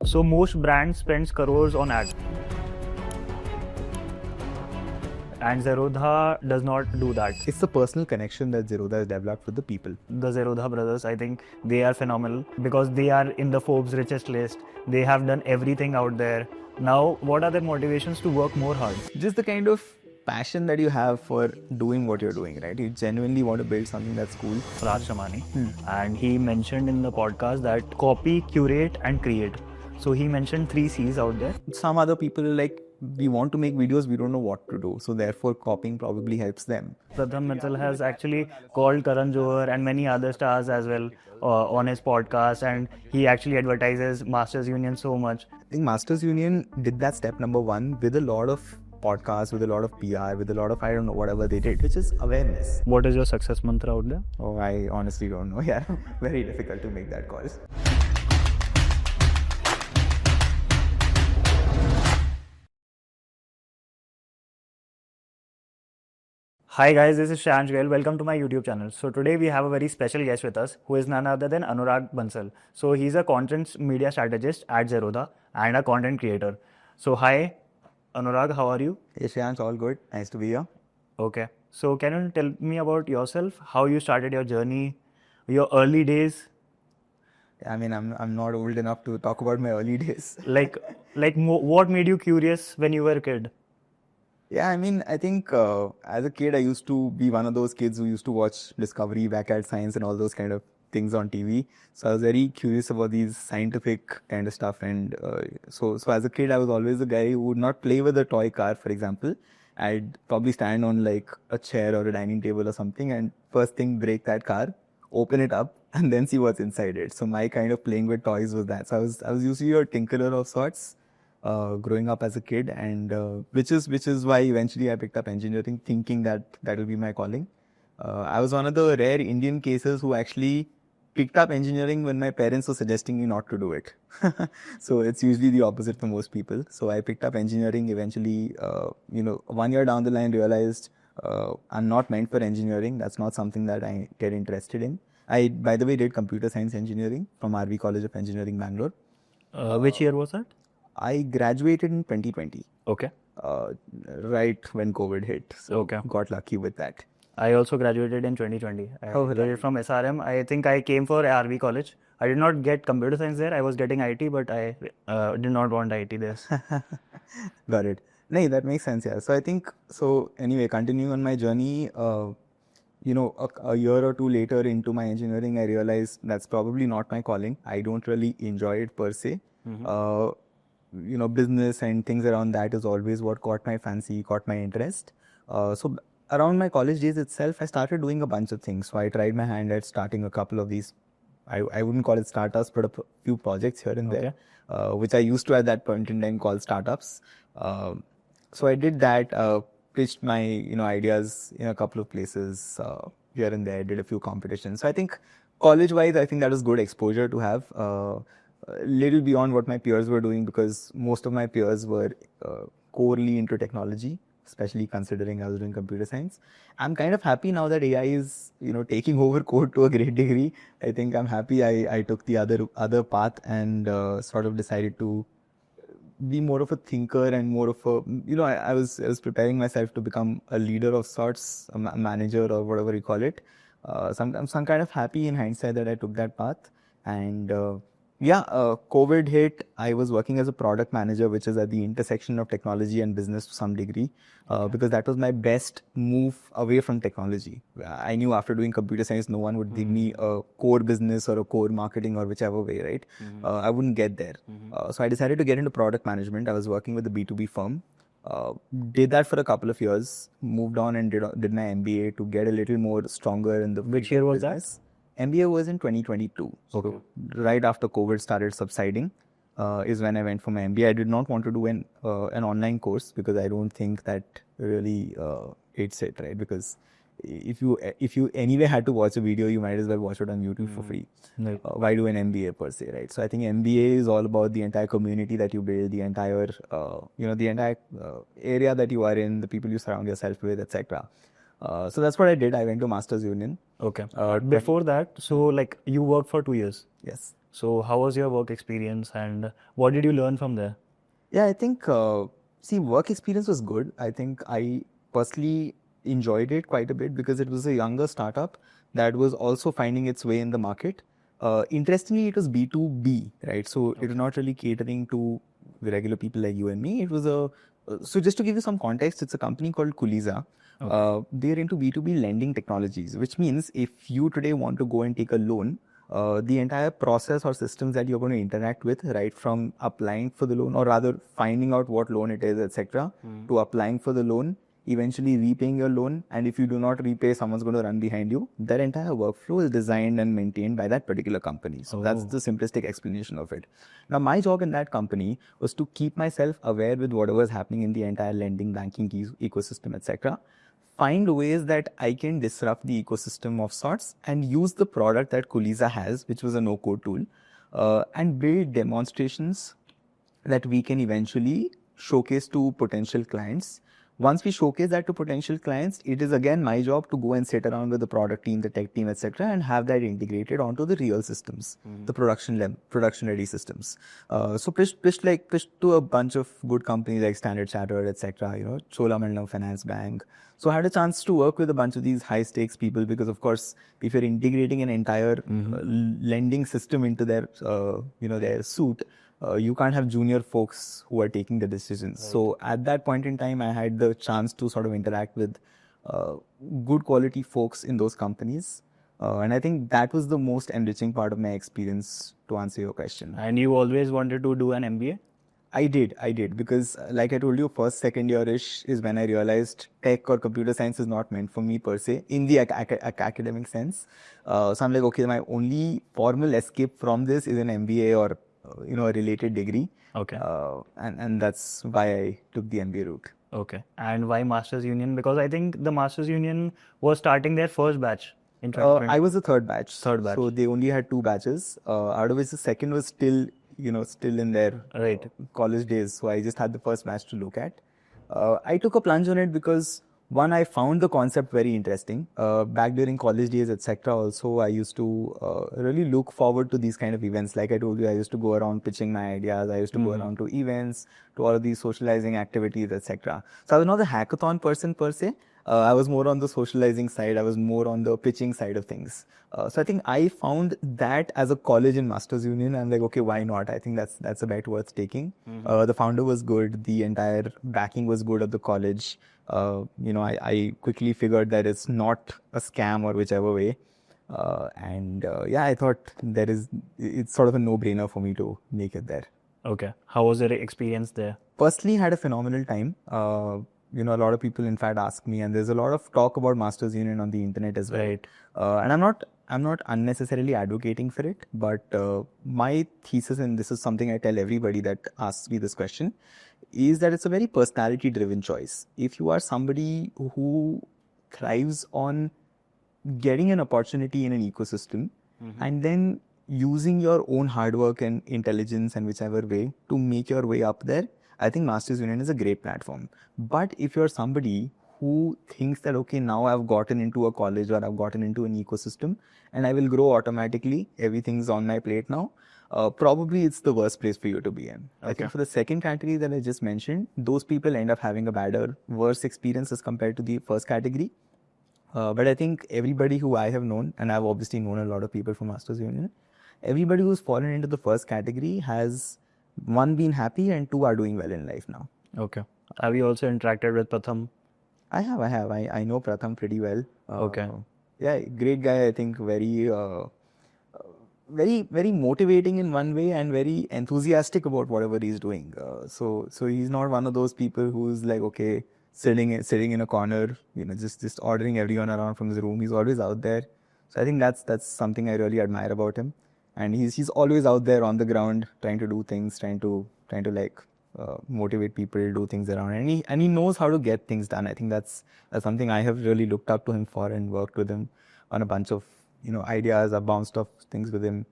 So most brands spends crores on ads. And Zerodha does not do that. It's the personal connection that Zerodha has developed with the people. The Zerodha Brothers, I think they are phenomenal because they are in the Forbes richest list. They have done everything out there. Now, what are their motivations to work more hard? Just the kind of passion that you have for doing what you're doing, right? You genuinely want to build something that's cool. Raj Shamani. And he mentioned in the podcast that copy, curate and create. So he mentioned 3 C's out there. Some other people are like, we want to make videos, we don't know what to do. So therefore copying probably helps them. Pratham Mittal has actually called Karan Johar and many other stars as well on his podcast, and he actually advertises Masters Union so much. I think Masters Union did that step number 1 with a lot of podcasts, with a lot of PR, with a lot of, I don't know, whatever they did, which is awareness. What is your success mantra out there? Oh, I honestly don't know. Yeah, very difficult to make that call. Hi guys, this is Shreyansh Goyal. Welcome to my YouTube channel. So today we have a very special guest with us who is none other than Anurag Bansal. So he's a content media strategist at Zerodha and a content creator. So hi Anurag, how are you? Hey Shreyansh, all good. Nice to be here. Okay. So can you tell me about yourself, how you started your journey, your early days? I mean, I'm not old enough to talk about my early days. What made you curious when you were a kid? Yeah, I mean, I think as a kid, I used to be one of those kids who used to watch Discovery, Backyard Science and all those kind of things on TV. So I was very curious about these scientific kind of stuff. And so as a kid, I was always the guy who would not play with a toy car, for example. I'd probably stand on like a chair or a dining table or something and first thing break that car, open it up and then see what's inside it. So my kind of playing with toys was that. So I was usually a tinkerer of sorts. Growing up as a kid, and which is why eventually I picked up engineering, thinking that will be my calling. I was one of the rare Indian cases who actually picked up engineering when my parents were suggesting me not to do it. So it's usually the opposite for most people. So I picked up engineering eventually. 1 year down the line, realized I'm not meant for engineering. That's not something that I get interested in. I, by the way, did computer science engineering from RV College of Engineering, Bangalore. Which year was that? I graduated in 2020. Okay. Right when COVID hit. So okay. Got lucky with that. I also graduated in 2020. I graduated from SRM. I think I came for RV College. I did not get computer science there. I was getting IT, but I did not want IT there. Got it. No, that makes sense, yeah. So I think, anyway, continuing on my journey, a year or two later into my engineering, I realized that's probably not my calling. I don't really enjoy it per se. Mm-hmm. Business and things around that is always what caught my fancy, caught my interest. So around my college days itself, I started doing a bunch of things. So I tried my hand at starting a couple of these, I wouldn't call it startups, but a few projects here and there, which I used to at that point in time call startups. So I did that, pitched my, ideas in a couple of places here and there, did a few competitions. So I think college-wise, I think that was good exposure to have. Little beyond what my peers were doing, because most of my peers were corely into technology, especially considering I was doing computer science. I'm kind of happy now that AI is, taking over code to a great degree. I think I'm happy I took the other path and sort of decided to be more of a thinker and more of a, I was preparing myself to become a leader of sorts, a manager or whatever you call it. So I'm kind of happy in hindsight that I took that path. And COVID hit. I was working as a product manager, which is at the intersection of technology and business to some degree, because that was my best move away from technology. I knew after doing computer science, no one would give me a core business or a core marketing or whichever way, right? I wouldn't get there. So I decided to get into product management. I was working with a B2B firm. Did that for a couple of years, moved on and did my MBA to get a little more stronger in the Which year was that? MBA was in 2022. Okay. So right after COVID started subsiding is when I went for my MBA. I did not want to do an online course because I don't think that really hits it, right? Because if you anyway had to watch a video, you might as well watch it on YouTube for free. Right. Why do an MBA per se, right? So I think MBA is all about the entire community that you build, the entire the entire area that you are in, the people you surround yourself with, etc. So that's what I did. I went to Masters Union. Okay. Before that, so like you worked for 2 years. Yes. So how was your work experience and what did you learn from there? Yeah, I think, see, work experience was good. I think I personally enjoyed it quite a bit because it was a younger startup that was also finding its way in the market. Interestingly, it was B2B, right? So it was not really catering to the regular people like you and me. It was so just to give you some context, it's a company called Kuliza. They're into B2B lending technologies, which means if you today want to go and take a loan, the entire process or systems that you're going to interact with, right from applying for the loan or rather finding out what loan it is, etc., to applying for the loan, eventually repaying your loan, and if you do not repay, someone's going to run behind you. That entire workflow is designed and maintained by that particular company. So that's the simplistic explanation of it. Now, my job in that company was to keep myself aware with whatever is happening in the entire lending, banking ecosystem, etc., find ways that I can disrupt the ecosystem of sorts and use the product that Kuliza has, which was a no-code tool, and build demonstrations that we can eventually showcase to potential clients. Once we showcase that to potential clients, it is again my job to go and sit around with the product team, the tech team, etc., and have that integrated onto the real systems, the production ready systems. So pitched to a bunch of good companies like Standard Chartered, etc., Cholamandalam Finance Bank. So I had a chance to work with a bunch of these high stakes people because, of course, if you're integrating an entire lending system into their suite, you can't have junior folks who are taking the decisions. Right. So at that point in time, I had the chance to sort of interact with good quality folks in those companies. And I think that was the most enriching part of my experience, to answer your question. And you always wanted to do an MBA? I did because like I told you, first, second year-ish is when I realized tech or computer science is not meant for me per se in the academic sense. So I'm like, okay, my only formal escape from this is an MBA or a related degree. Okay. And that's why I took the MBA route. Okay. And why Masters Union? Because I think the Masters Union was starting their first batch in 2020. I was the third batch. Third batch. So they only had 2 batches. Out of which the second was still in their college days. So I just had the first batch to look at. I took a plunge on it because one, I found the concept very interesting. Back during college days, etc. Also, I used to really look forward to these kind of events. Like I told you, I used to go around pitching my ideas. I used to go around to events, to all of these socializing activities, etc. So I was not the hackathon person per se. I was more on the socializing side. I was more on the pitching side of things. So I think I found that as a college in Masters Union. I'm like, okay, why not? I think that's a bet worth taking. The founder was good. The entire backing was good of the college. I quickly figured that it's not a scam or whichever way. I thought it's sort of a no-brainer for me to make it there. Okay. How was your experience there? Personally, had a phenomenal time. A lot of people in fact ask me, and there's a lot of talk about Masters Union on the internet as well. Right. And I'm not unnecessarily advocating for it, but my thesis, and this is something I tell everybody that asks me this question, is that it's a very personality driven choice. If you are somebody who thrives on getting an opportunity in an ecosystem and then using your own hard work and intelligence and whichever way to make your way up there, I think Masters Union is a great platform. But if you're somebody who thinks that, okay, now I've gotten into a college or I've gotten into an ecosystem and I will grow automatically, everything's on my plate now, probably it's the worst place for you to be in. Okay. I think for the second category that I just mentioned, those people end up having a worse experience as compared to the first category. But I think everybody who I have known, and I've obviously known a lot of people from Masters Union, everybody who's fallen into the first category has, one, been happy, and 2, are doing well in life now. Okay. Have you also interacted with Pratham? I have. I know Pratham pretty well. Okay. Yeah, great guy. I think very motivating in one way and very enthusiastic about whatever he's doing. So he's not one of those people who's like, okay, sitting in a corner, just ordering everyone around from his room. He's always out there. So I think that's something I really admire about him. And he's always out there on the ground, trying to do things, trying to motivate people to do things around, and he knows how to get things done. I think that's something I have really looked up to him for and worked with him on a bunch of ideas. I bounced off things with him.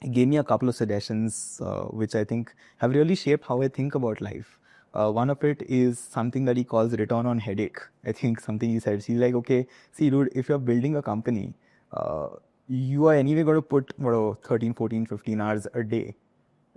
He gave me a couple of suggestions, which I think have really shaped how I think about life. One of it is something that he calls return on headache. I think something he said. He's like, okay, see, dude, if you're building a company, you are anyway going to put 13, 14, 15 hours a day.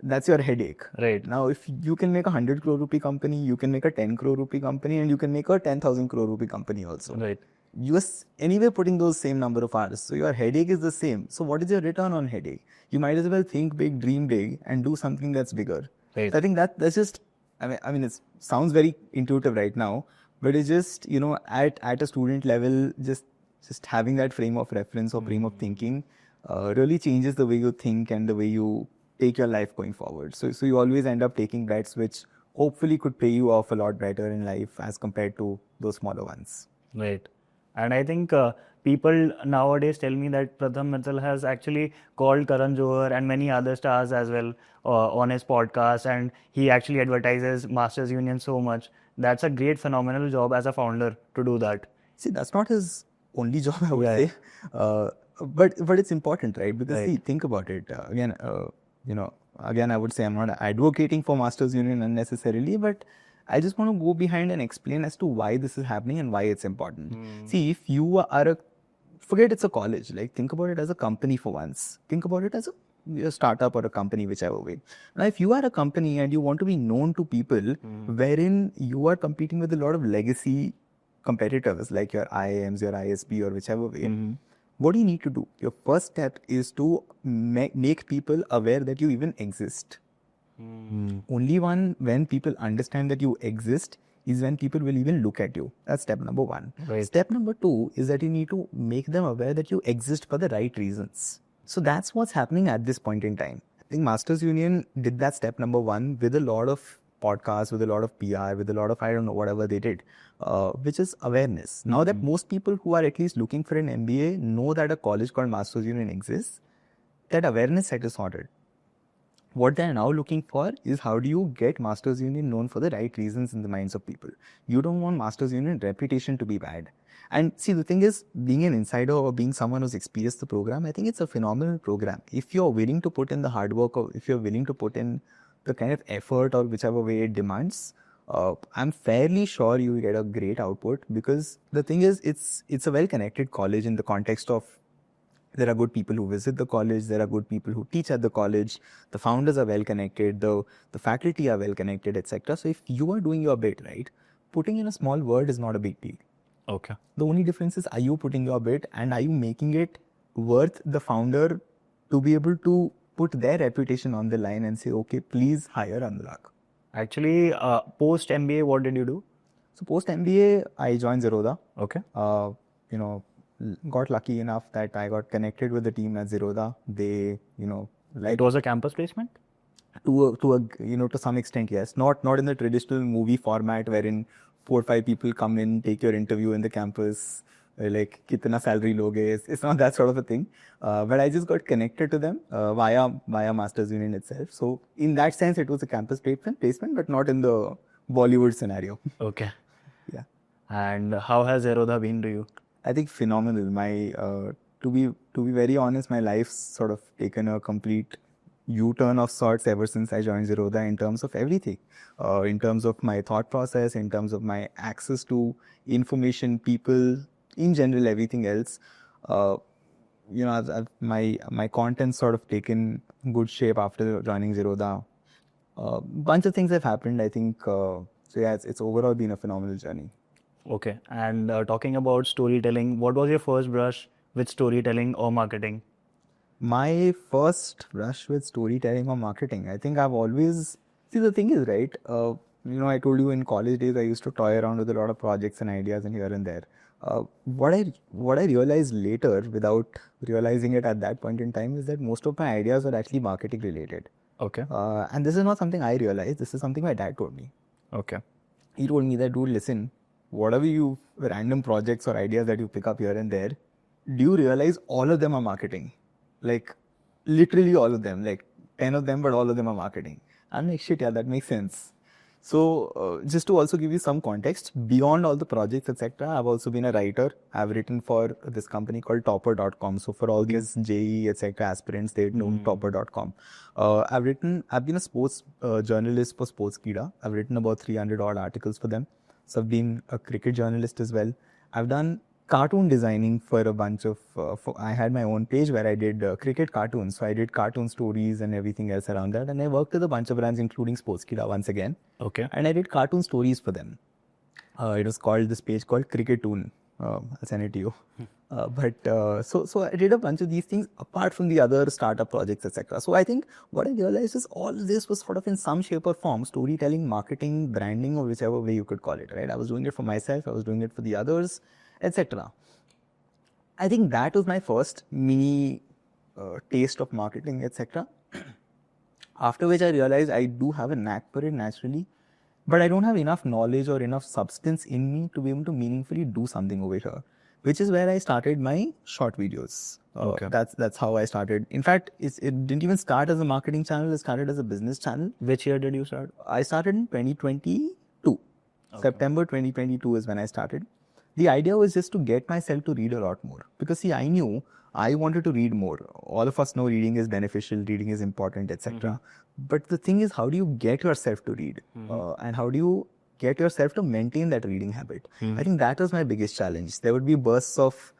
That's your headache. Right. Now, if you can make a 100 crore rupee company, you can make a 10 crore rupee company, and you can make a 10,000 crore rupee company also. Right. You are anyway putting those same number of hours. So your headache is the same. So what is your return on headache? You might as well think big, dream big, and do something that's bigger. Right. So I think that's just, I mean, it sounds very intuitive right now, but it's just, at a student level, just having that frame of reference or frame of thinking really changes the way you think and the way you take your life going forward. So you always end up taking bets which hopefully could pay you off a lot better in life as compared to those smaller ones. Right. And I think people nowadays tell me that Pratham Mittal has actually called Karan Johar and many other stars as well on his podcast, and he actually advertises Masters Union so much. That's a great, phenomenal job as a founder to do that. See, that's not his only job, I would say. But it's important, right? Because see, think about it. Again, I would say I'm not advocating for Masters Union unnecessarily, but I just want to go behind and explain as to why this is happening and why it's important. See, if you are forget it's a college, like think about it as a company for once. Think about it as a startup or a company, whichever way. Now, if you are a company and you want to be known to people, wherein you are competing with a lot of legacy competitors like your IIMs, your ISB, or whichever way, what do you need to do? Your first step is to make people aware that you even exist. Only when people understand that you exist is when people will even look at you. That's step number one. Right. Step number two is that you need to make them aware that you exist for the right reasons. So that's what's happening at this point in time. I think Masters Union did that step number one with a lot of podcasts, with a lot of PR, with a lot of, I don't know, whatever they did, which is awareness. Now that most people who are at least looking for an MBA know that a college called Masters Union exists, that awareness set is sorted. What they're now looking for is how do you get Masters Union known for the right reasons in the minds of people. You don't want Masters Union reputation to be bad. And see, the thing is, being an insider or being someone who's experienced the program, I think it's a phenomenal program. If you're willing to put in the hard work, or if you're willing to put in the kind of effort or whichever way it demands, I'm fairly sure you will get a great output, because the thing is, it's a well-connected college in the context of there are good people who visit the college, there are good people who teach at the college, the founders are well connected, the faculty are well connected, etc. So if you are doing your bit, right, putting in a small word is not a big deal. Okay. The only difference is, are you putting your bit and are you making it worth the founder to be able to put their reputation on the line and say, okay, please hire Anurag. Actually, post MBA, what did you do? So post MBA, I joined Zerodha. Okay. Got lucky enough that I got connected with the team at Zerodha. They, It was a campus placement? To some extent, yes. Not in the traditional movie format wherein 4 or 5 people come in, take your interview in the campus, like kitna salary loge. It's not that sort of a thing. But I just got connected to them via Masters Union itself. So in that sense, it was a campus placement, but not in the Bollywood scenario. Okay. Yeah. And how has Zerodha been to you? I think phenomenal. To be very honest, my life's sort of taken a complete U-turn of sorts ever since I joined Zerodha in terms of everything, in terms of my thought process, in terms of my access to information, people, in general, everything else. My content sort of taken good shape after joining Zerodha. Bunch of things have happened, I think. So yeah, it's overall been a phenomenal journey. Okay. And talking about storytelling, what was your first brush with storytelling or marketing? My first brush with storytelling or marketing, I think I've always... See, the thing is, right, I told you in college days, I used to toy around with a lot of projects and ideas and here and there. What I realized later, without realizing it at that point in time, is that most of my ideas are actually marketing related. Okay. And this is not something I realized. This is something my dad told me. Okay. He told me that, dude, listen, whatever random projects or ideas that you pick up here and there, do you realize all of them are marketing? Like literally all of them, like 10 of them, but all of them are marketing. I'm like, shit, yeah, that makes sense. So just to also give you some context, beyond all the projects, etc., I've also been a writer. I've written for this company called Topper.com. So for all these JE, etc., aspirants, they know Topper.com. I've been a sports journalist for Sportskeeda. I've written about 300 odd articles for them. So I've been a cricket journalist as well. I've done cartoon designing for a bunch of, I had my own page where I did cricket cartoons. So I did cartoon stories and everything else around that. And I worked with a bunch of brands, including Sportskeeda once again. Okay. And I did cartoon stories for them. It was called, this page called Cricketoon. I'll send it to you. So I did a bunch of these things apart from the other startup projects, etc. So I think what I realized is all this was sort of in some shape or form storytelling, marketing, branding, or whichever way you could call it, right? I was doing it for myself, I was doing it for the others, etc. I think that was my first mini taste of marketing, etc. After which I realized I do have a knack for it naturally, but I don't have enough knowledge or enough substance in me to be able to meaningfully do something over here, which is where I started my short videos. Okay. That's how I started. In fact, it didn't even start as a marketing channel. It started as a business channel. Which year did you start? I started in 2022. Okay. September 2022 is when I started. The idea was just to get myself to read a lot more. Because see, I knew I wanted to read more. All of us know reading is beneficial, reading is important, etc. But the thing is, how do you get yourself to read? And how do you get yourself to maintain that reading habit? I think that was my biggest challenge. There would be bursts of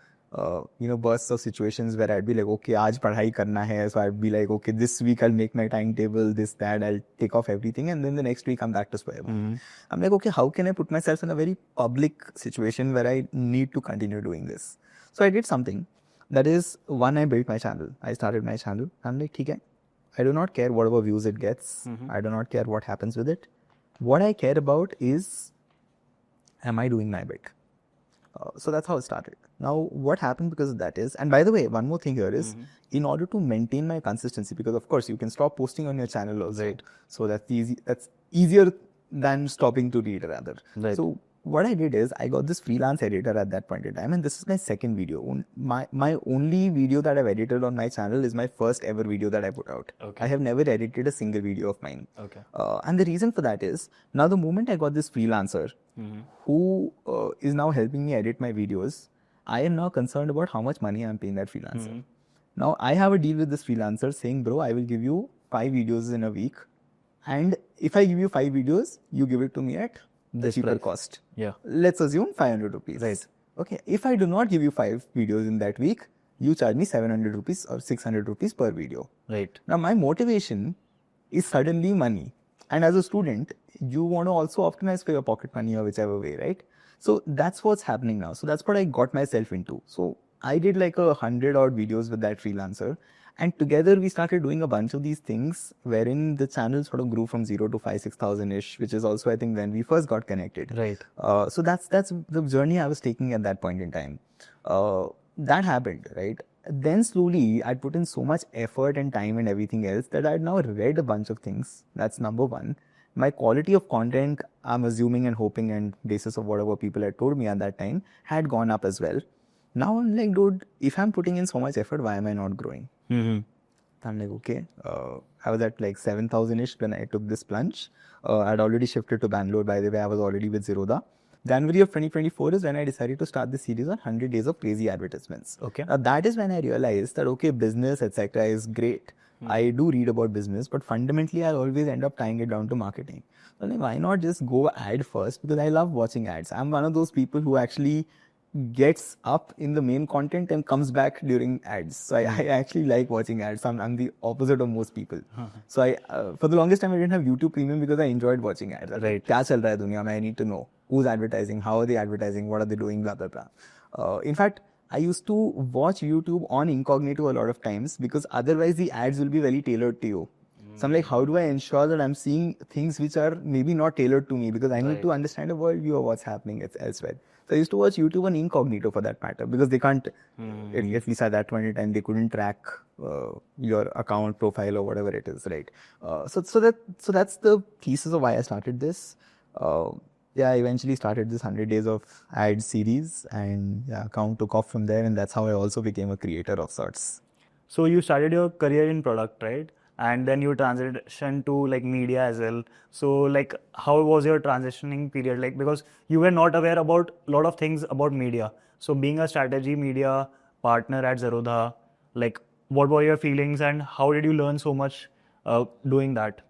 situations where I'd be like, okay, aaj padhai karna hai. So I'd be like, okay, this week I'll make my timetable, this, that, I'll take off everything. And then the next week I'm back to square one. I'm like, okay, how can I put myself in a very public situation where I need to continue doing this? So I did something. That is, one, I built my channel. I started my channel. I'm like, okay, I do not care whatever views it gets. I do not care what happens with it. What I care about is, am I doing my bit? So that's how it started. Now, what happened because of that is, and by the way, one more thing here is, in order to maintain my consistency, because of course you can stop posting on your channel also, right? So that's easy. That's easier than stopping to read rather. Right. So what I did is I got this freelance editor at that point in time, and this is my second video. My only video that I've edited on my channel is my first ever video that I put out. Okay. I have never edited a single video of mine. Okay. And the reason for that is, now the moment I got this freelancer who is now helping me edit my videos, I am now concerned about how much money I'm paying that freelancer. Now I have a deal with this freelancer saying, bro, I will give you 5 videos in a week. And if I give you 5 videos, you give it to me at the cheaper cost. Yeah. Let's assume 500 rupees. Right. Okay. If I do not give you 5 videos in that week, you charge me 700 rupees or 600 rupees per video. Right. Now my motivation is suddenly money. And as a student, you want to also optimize for your pocket money or whichever way, right? So that's what's happening now. So that's what I got myself into. So I did like 100 odd videos with that freelancer. And together we started doing a bunch of these things wherein the channel sort of grew from 0 to 5,000-6,000-ish, which is also, I think, when we first got connected. Right. So that's the journey I was taking at that point in time. That happened, right? Then slowly I'd put in so much effort and time and everything else that I'd now read a bunch of things. That's number one. My quality of content, I'm assuming and hoping and basis of whatever people had told me at that time, had gone up as well. Now I'm like, dude, if I'm putting in so much effort, why am I not growing? I'm like, okay. I was at like 7,000-ish when I took this plunge. I'd already shifted to Bangalore, by the way. I was already with Zerodha. January of 2024 is when I decided to start this series on 100 days of crazy advertisements. Okay. Now that is when I realized that, okay, business, etc. is great. I do read about business, but fundamentally I'll always end up tying it down to marketing. So like, why not just go ad first? Because I love watching ads. I'm one of those people who actually gets up in the main content and comes back during ads. So I actually like watching ads. I'm the opposite of most people. So I for the longest time I didn't have YouTube Premium because I enjoyed watching ads. Right. Kya chal raha hai duniya mein? I need to know who's advertising, how are they advertising, what are they doing, blah blah blah. In fact, I used to watch YouTube on incognito a lot of times because otherwise the ads will be very tailored to you. So I'm like, how do I ensure that I'm seeing things which are maybe not tailored to me, because I need to understand a worldview of what's happening elsewhere. So I used to watch YouTube on incognito for that matter, because they can't, at least at that point in time, they couldn't track your account profile or whatever it is, right? So that's the thesis of why I started this. I eventually started this 100 days of ad series, and account took off from there, and that's how I also became a creator of sorts. So you started your career in product, right? And then you transitioned to like media as well. So like, how was your transitioning period like? Because you were not aware about a lot of things about media. So being a strategy media partner at Zerodha, like what were your feelings and how did you learn so much doing that?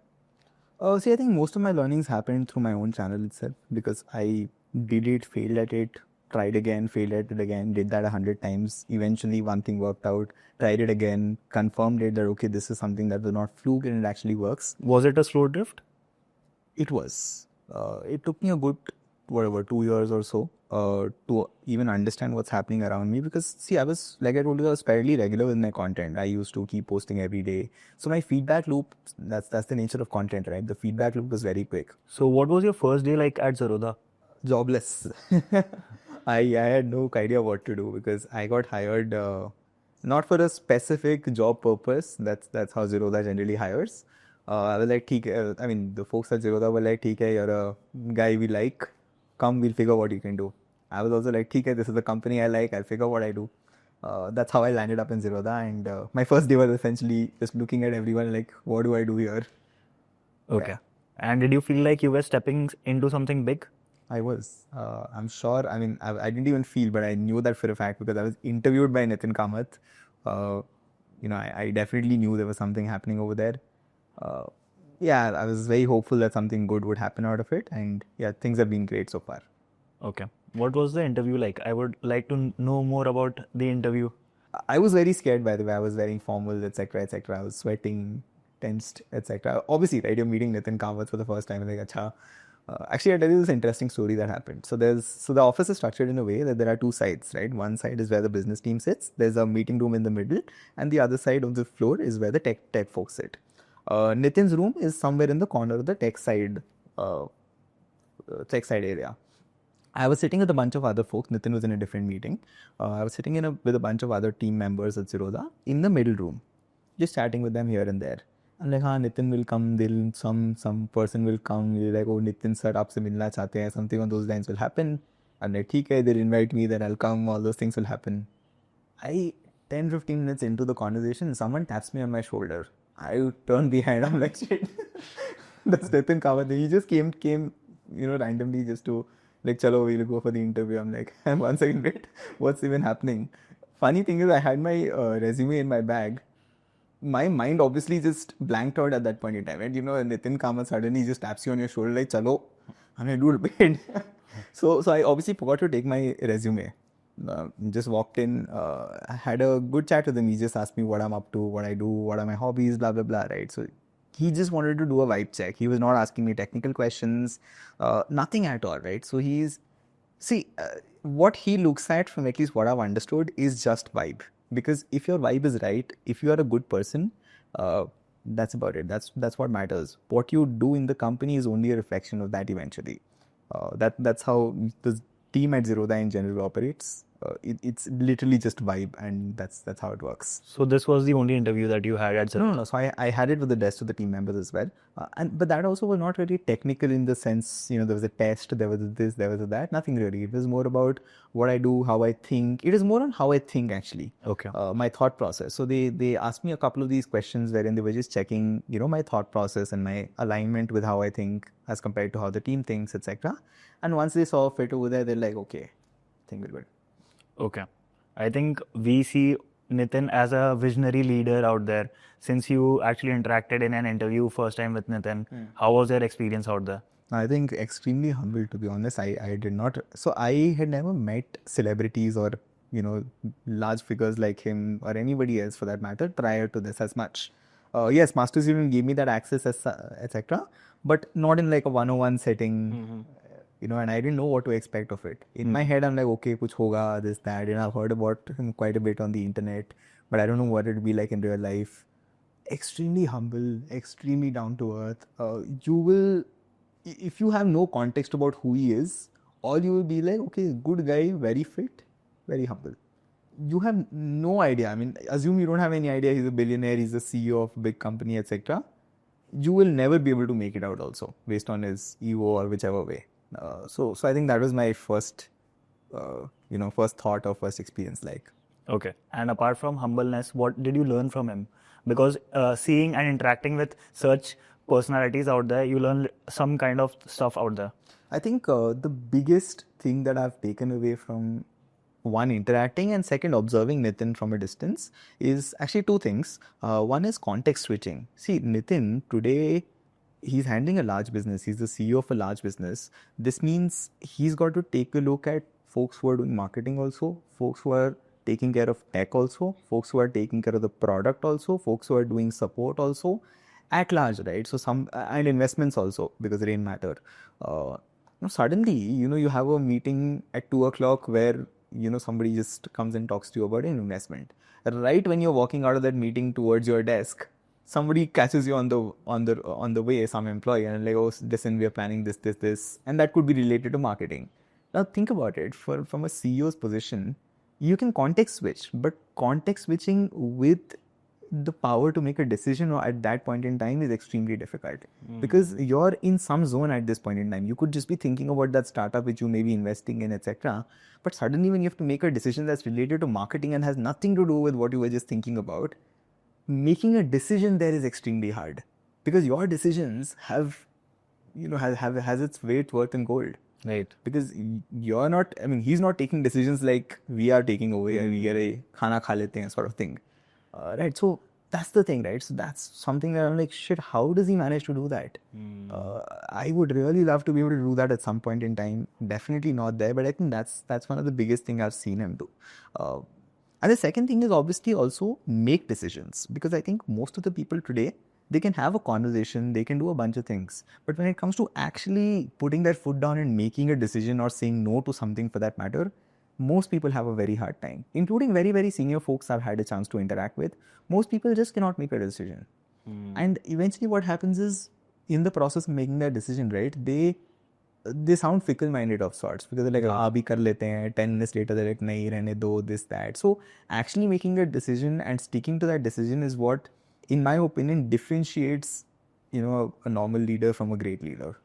I think most of my learnings happened through my own channel itself, because I did it, failed at it, tried again, failed at it again, did that 100 times. Eventually, one thing worked out, tried it again, confirmed it that, okay, this is something that was not fluke and it actually works. Was it a slow drift? It was. It took me a good, 2 years or so to even understand what's happening around me. Because, see, I was, like I told you, I was fairly regular with my content. I used to keep posting every day. So my feedback loop, that's the nature of content, right? The feedback loop was very quick. So what was your first day like at Zerodha? Jobless. I had no idea what to do because I got hired not for a specific job purpose. That's how Zerodha generally hires. I was like, I mean, the folks at Zerodha were like, "Okay, you're a guy we like. Come, we'll figure what you can do." I was also like, "Okay, this is the company I like. I'll figure what I do." That's how I landed up in Zerodha. And my first day was essentially just looking at everyone like, "What do I do here?" Okay. And did you feel like you were stepping into something big? I was. I'm sure. I mean, I didn't even feel, but I knew that for a fact because I was interviewed by Nithin Kamath. I definitely knew there was something happening over there. Yeah, I was very hopeful that something good would happen out of it. And yeah, things have been great so far. Okay. What was the interview like? I would like to know more about the interview. I was very scared, by the way. I was wearing formals, etc., etc. I was sweating, tensed, etc. Obviously, right, you're meeting Nithin Kamath for the first time. Like, acha. Actually, I'll tell you this interesting story that happened. So the office is structured in a way that there are two sides, right? One side is where the business team sits. There's a meeting room in the middle, and the other side of the floor is where the tech folks sit. Nitin's room is somewhere in the corner of the tech side area. I was sitting with a bunch of other folks. Nithin was in a different meeting. I was sitting with a bunch of other team members at Zerodha in the middle room, just chatting with them here and there. I'm like, Nithin will come. Some person will come. You're like, oh, Nithin sir, aapse milna chahte hain. Something on those lines will happen. And like, theek hai, they'll invite me, then I'll come. All those things will happen. 10-15 minutes into the conversation, someone taps me on my shoulder. I turn behind. I'm like, shit. That's Nithin Kamath. He just came, randomly just to like, chalo, we'll go for the interview. I'm like, 1 second, wait, what's even happening? Funny thing is, I had my resume in my bag. My mind obviously just blanked out at that point in time. And Nithin Kamath suddenly just taps you on your shoulder like, chalo. I'm like, dude, wait. So I obviously forgot to take my resume. Just walked in, had a good chat with him. He just asked me what I'm up to, what I do, what are my hobbies, blah, blah, blah, right? So he just wanted to do a vibe check. He was not asking me technical questions, nothing at all, right? So what he looks at, from at least what I've understood, is just vibe. Because if your vibe is right, if you are a good person, that's about it. That's what matters. What you do in the company is only a reflection of that eventually. That's how the team at Zerodha in general operates. It's literally just vibe, and that's how it works. So this was the only interview that you had at Zerodha? No. So I had it with the rest of the team members as well. But that also was not really technical in the sense, there was a test, there was this, there was that. Nothing really. It was more about what I do, how I think. It is more on how I think, actually. Okay. My thought process. So they asked me a couple of these questions wherein they were just checking, my thought process and my alignment with how I think as compared to how the team thinks, etc. And once they saw fit over there, they're like, okay, I think we're good. Okay. I think we see Nithin as a visionary leader out there. Since you actually interacted in an interview first time with Nithin, how was your experience out there? I think extremely humble, to be honest. I did not. So I had never met celebrities or, large figures like him or anybody else for that matter prior to this as much. Yes, Master Student gave me that access, etc. But not in like a 101 setting. And I didn't know what to expect of it. In my head, I'm like, okay, kuch hoga, this, that. And I've heard about him quite a bit on the internet, but I don't know what it'd be like in real life. Extremely humble, extremely down to earth. If you have no context about who he is, all you will be like, okay, good guy, very fit, very humble. You have no idea. I mean, assume you don't have any idea he's a billionaire, he's the CEO of a big company, etc. You will never be able to make it out also, based on his ego or whichever way. So I think that was my first thought or first experience like. Okay. And apart from humbleness, what did you learn from him? Because seeing and interacting with such personalities out there, you learn some kind of stuff out there. I think the biggest thing that I've taken away from one, interacting, and second, observing Nithin from a distance is actually two things. One is context switching. See, Nithin today, he's handling a large business. He's the CEO of a large business. This means he's got to take a look at folks who are doing marketing also, folks who are taking care of tech also, folks who are taking care of the product also, folks who are doing support also, at large, right? So some and investments also, because rain matter. Suddenly, you have a meeting at 2 o'clock where somebody just comes and talks to you about an investment. Right when you're walking out of that meeting towards your desk, somebody catches you on the way, some employee, and like, oh, listen, we are planning this, and that could be related to marketing. Now think about it. From a CEO's position, you can context switch, but context switching with the power to make a decision at that point in time is extremely difficult, because you're in some zone at this point in time. You could just be thinking about that startup which you may be investing in, etc. But suddenly when you have to make a decision that's related to marketing and has nothing to do with what you were just thinking about, making a decision there is extremely hard, because your decisions have has its weight worth in gold. Right. Because you're not, I mean, he's not taking decisions like we are taking over here, we get a khana kha lete hain sort of thing. Right. So that's the thing, right? So that's something that I'm like, shit, how does he manage to do that? I would really love to be able to do that at some point in time. Definitely not there, but I think that's one of the biggest things I've seen him do. And the second thing is obviously also make decisions, because I think most of the people today, they can have a conversation, they can do a bunch of things. But when it comes to actually putting their foot down and making a decision or saying no to something for that matter, most people have a very hard time, including very, very senior folks I've had a chance to interact with. Most people just cannot make a decision. And eventually what happens is, in the process of making that decision, right, they sound fickle-minded of sorts, because they're like, abhi kar lete hain, 10 minutes later they're like, nahi, rehne do, this, that. So actually making a decision and sticking to that decision is what, in my opinion, differentiates, a normal leader from a great leader.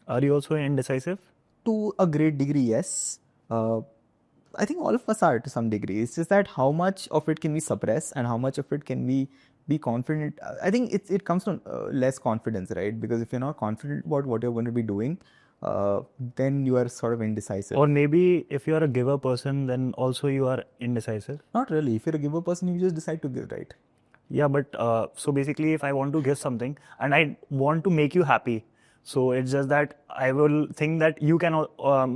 Are you also indecisive? To a great degree, yes. I think all of us are to some degree. It's just that how much of it can we suppress and how much of it can we be confident. I think it comes from less confidence, right? Because if you're not confident about what you're going to be doing, then you are sort of indecisive. Or maybe if you are a giver person, then also you are indecisive. Not really. If you're a giver person, you just decide to give, right? Yeah, but so basically, if I want to give something and I want to make you happy, so it's just that I will think that you can,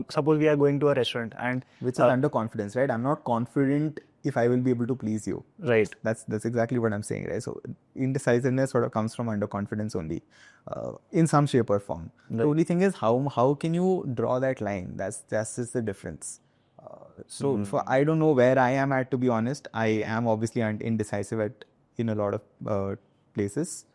suppose we are going to a restaurant and... Which is underconfidence, right? I'm not confident if I will be able to please you. Right. That's exactly what I'm saying, right? So indecisiveness sort of comes from underconfidence only, in some shape or form. Right. The only thing is how can you draw that line? That's just the difference. So I don't know where I am at, to be honest. I am obviously indecisive in a lot of places.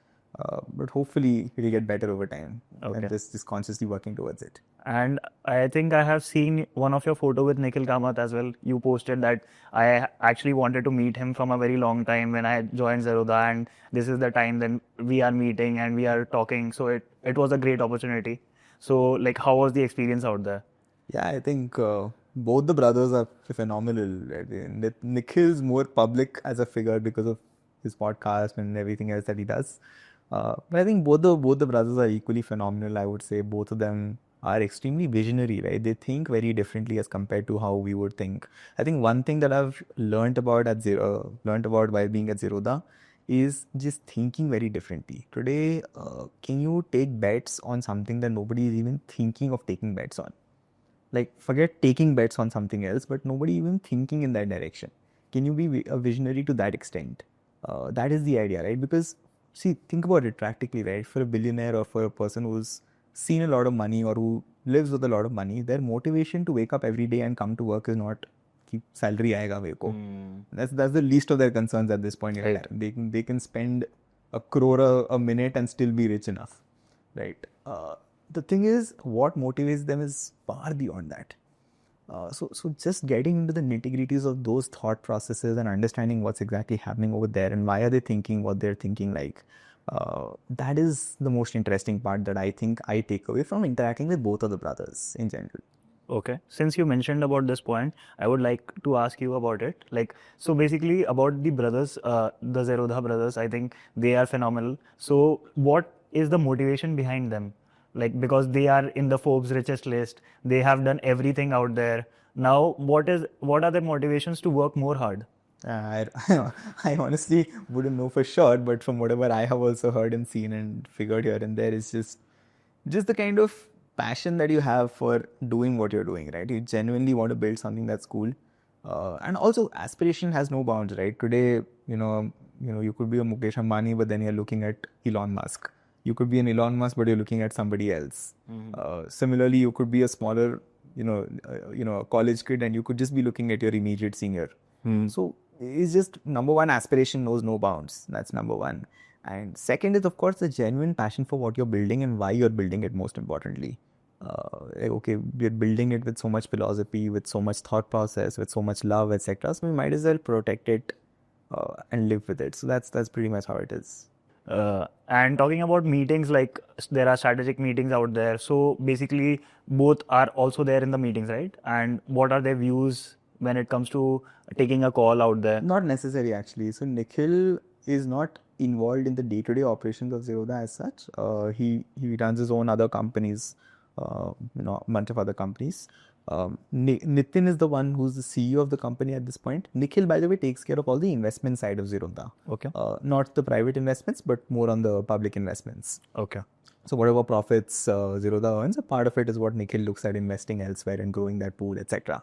But hopefully it'll get better over time. Okay. And just consciously working towards it. And I think I have seen one of your photo with Nikhil Kamath as well. You posted that I actually wanted to meet him from a very long time when I joined Zerodha, and this is the time then we are meeting and we are talking. So it was a great opportunity. So like, how was the experience out there? Yeah, I think both the brothers are phenomenal. Right? Nikhil's more public as a figure because of his podcast and everything else that he does. But I think both the brothers are equally phenomenal. I would say both of them are extremely visionary, right? They think very differently as compared to how we would think. I think one thing that I've learned about while being at Zerodha is just thinking very differently. Today, can you take bets on something that nobody is even thinking of taking bets on? Like, forget taking bets on something else, but nobody even thinking in that direction. Can you be a visionary to that extent? That is the idea, right? Because see, think about it practically, right? For a billionaire or for a person who's seen a lot of money or who lives with a lot of money, their motivation to wake up every day and come to work is not keep salary aayega mere ko. That's the least of their concerns at this point in time. They can spend 1 crore a minute and still be rich enough, right? The thing is, what motivates them is far beyond that. So just getting into the nitty-gritties of those thought processes and understanding what's exactly happening over there and why are they thinking what they're thinking like, that is the most interesting part that I think I take away from interacting with both of the brothers in general. Okay. Since you mentioned about this point, I would like to ask you about it. Like, so basically about the brothers, the Zerodha brothers, I think they are phenomenal. So what is the motivation behind them? Like, because they are in the Forbes richest list, they have done everything out there. Now, what are their motivations to work more hard? I honestly wouldn't know for sure, but from whatever I have also heard and seen and figured here and there, is just the kind of passion that you have for doing what you're doing, right? You genuinely want to build something that's cool. And also aspiration has no bounds, right? Today, you could be a Mukesh Ambani, but then you're looking at Elon Musk. You could be an Elon Musk, but you're looking at somebody else. Similarly, you could be a smaller, a college kid, and you could just be looking at your immediate senior. So it's just number one, aspiration knows no bounds. That's number one. And second is, of course, the genuine passion for what you're building and why you're building it, most importantly. Okay, we're building it with so much philosophy, with so much thought process, with so much love, etc. So we might as well protect it and live with it. So that's pretty much how it is. And talking about meetings, like there are strategic meetings out there. So basically, both are also there in the meetings, right? And what are their views when it comes to taking a call out there? Not necessary, actually. So Nikhil is not involved in the day-to-day operations of Zerodha as such. He runs his own other companies, a bunch of other companies. Nithin is the one who's the CEO of the company at this point. Nikhil, by the way, takes care of all the investment side of Zerodha. Okay. Not the private investments, but more on the public investments. Okay. So whatever profits Zerodha earns, a part of it is what Nikhil looks at investing elsewhere and growing that pool, etc.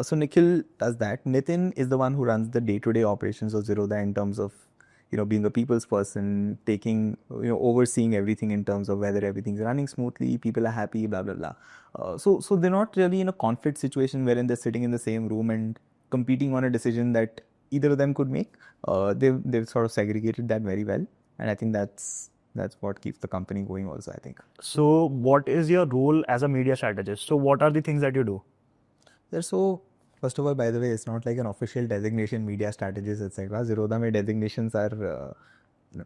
So Nikhil does that. Nithin is the one who runs the day-to-day operations of Zerodha in terms of, being a people's person, taking, overseeing everything in terms of whether everything's running smoothly, people are happy, blah, blah, blah. So they're not really in a conflict situation wherein they're sitting in the same room and competing on a decision that either of them could make. They've sort of segregated that very well. And I think that's what keeps the company going also, I think. So what is your role as a media strategist? So what are the things that you do? First of all, by the way, it's not like an official designation, media strategist, etc. Zerodha mein designations are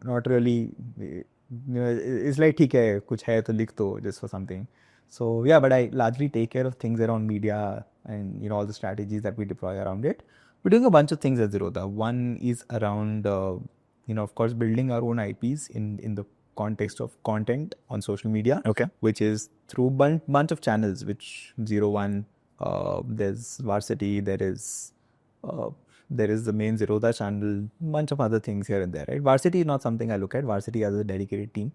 not really, it's like, theek hai, kuch hai to likh do, just for something. So yeah, but I largely take care of things around media and, all the strategies that we deploy around it. We're doing a bunch of things at Zerodha. One is around, of course, building our own IPs in the context of content on social media. Okay. Which is through bunch of channels, which Zero1, there's Varsity, there is the main Zerodha channel, bunch of other things here and there, right? Varsity is not something I look at. Varsity has a dedicated team.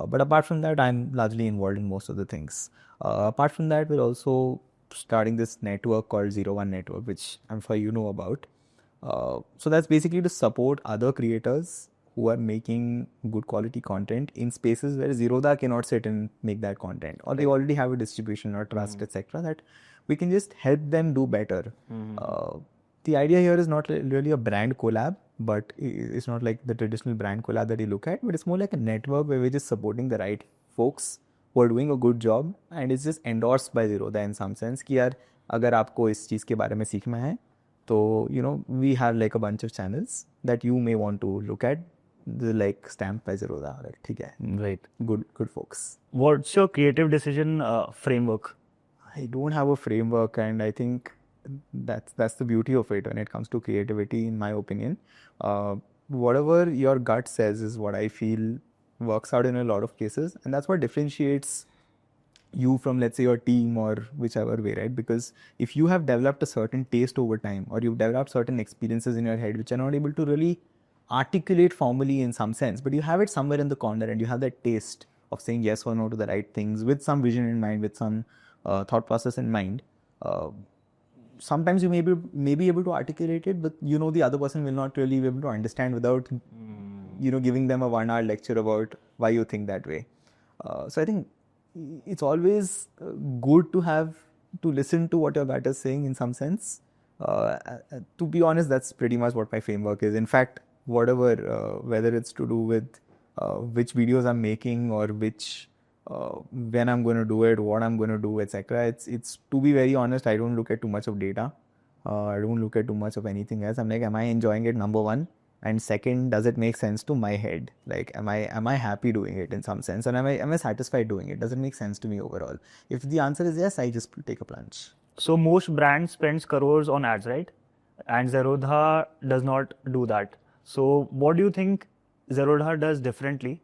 But apart from that, I'm largely involved in most of the things. Apart from that, we're also starting this network called Zero1 Network, which I'm sure you know about. So that's basically to support other creators who are making good quality content in spaces where Zerodha cannot sit and make that content, or they already have a distribution or trust, etc. That we can just help them do better. The idea here is not really a brand collab, but it's not like the traditional brand collab that you look at, but it's more like a network where we're just supporting the right folks who are doing a good job, and it's just endorsed by Zerodha in some sense कि यार अगर आपको इस चीज़ के बारे में सीखना है तो we have like a bunch of channels that you may want to look at, the like stamped by Zerodha. Like, ठीक है, Right. Good folks. What's your creative decision framework? I don't have a framework, and I think that's the beauty of it when it comes to creativity, in my opinion. Whatever your gut says is what I feel works out in a lot of cases, and that's what differentiates you from, let's say, your team or whichever way, right? Because if you have developed a certain taste over time, or you've developed certain experiences in your head which are not able to really articulate formally in some sense, but you have it somewhere in the corner and you have that taste of saying yes or no to the right things with some vision in mind, with some thought process in mind. Sometimes you may be able to articulate it, but the other person will not really be able to understand without giving them a 1-hour lecture about why you think that way. So I think it's always good to listen to what your gut is saying in some sense. To be honest, that's pretty much what my framework is. In fact, whatever, whether it's to do with which videos I'm making or which when I'm going to do it, what I'm going to do, etc. It's to be very honest, I don't look at too much of data. I don't look at too much of anything else. I'm like, am I enjoying it? Number one. And second, does it make sense to my head? Like, am I happy doing it in some sense? And am I satisfied doing it? Does it make sense to me overall? If the answer is yes, I just take a plunge. So most brands spends crores on ads, right? And Zerodha does not do that. So what do you think Zerodha does differently?